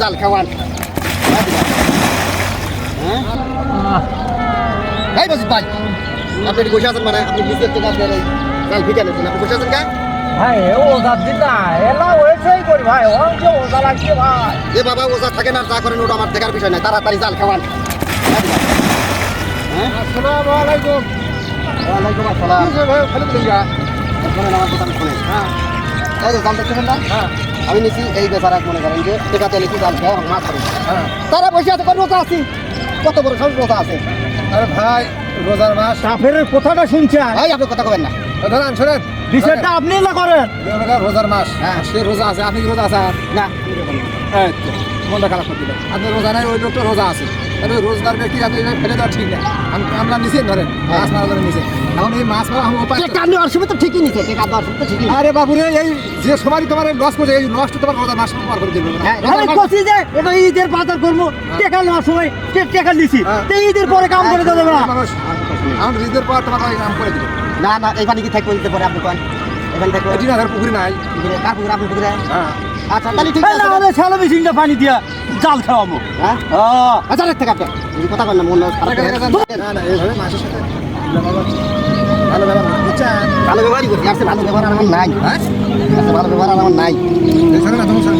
জাল খাওয়ান ভাই বসি ভাই আপনি বসে আছেন মানে আপনি নিজের থেকে আপনার এই জাল ফিকে নিয়েছেন আপনি বসে আছেন কা ভাই ওজা দিতা এলা হয়েছেই করি ভাই অঙ্কে ওজা লাগছে ভাই এ বাবা ওজা থাকেন আর যা করেন ওটা আমার দেখার বিষয় নাই তাড়াতাড়ি জাল খাওয়ান আসসালামু আলাইকুম ওয়ালাইকুম আসসালাম ভাই খালি দিঙ্গা শোনেন আমার কথা শোনেন হ্যাঁ এই যে জাল দেখতেছেন না হ্যাঁ আমি নিছি এই বেচারা মনে করেন যে টেকাতে নিছি জাল খাওয়া মাছ ধরে হ্যাঁ তারা বসে আছে রোজা আছি কত বড় সব রোজা আছে আরে ভাই রোজার মাস কাফের কথাটা শুনছেন ভাই আপনি কথা কবেন না ধরেন শোনেন বিষয়টা আপনি না করেন রোজার মাস হ্যাঁ। সে রোজা আছে আপনি কি রোজা আছেন না এই তো মনটা খারাপ করে দিল আপনি রোজা নাই ওই লোকটা রোজা আছে তাহলে রোজগার ব্যক্তি আপনি ফেলে দেওয়া ঠিক না আমরা নিচে ধরেন মাছ মারা ধরে নিচে এখন এই মাছ মারা আমার উপায় টেকা নেওয়ার সময় তো ঠিকই নিছে টেকা দেওয়ার সময় তো ঠিকই নিছে। আরে বাবু রে এই যে সময় তোমার লস করছে এই লসটা তোমার রোজা মাস পার করে দিবে হ্যাঁ, আমি কছি যে এটা ঈদের বাজার করবো টাকা নেওয়ার সময় টাকা নিছি হ্যাঁ। তো ঈদের পরে কাম করে দেবে না আমার রিজের পর তোমার কাম করে দিবে না না এই পানি কি থাকবো দিতে পারে আপনি কোন এখানে থাকবো এটি না পুকুরি নাই কার পুকুরে আপনি পুকুরে হ্যাঁ আচ্ছা তাহলে ঠিক এই না আছে আমি শালা মেশিনটা পানি দিয়া জাল খাওয়াবো হ্যাঁ আচ্ছা রেট থেকে আপনি এই কথা করেন না মন খারাপ করে না না এইভাবে মাছের সাথে ভালো ব্যবহার বুঝছেন ভালো ব্যবহারই করি আর সে ভালো ব্যবহার আর আমার নাই হ্যাঁ আর সে ভালো ব্যবহার আর আমার নাই এই শোনো না তুমি শোনো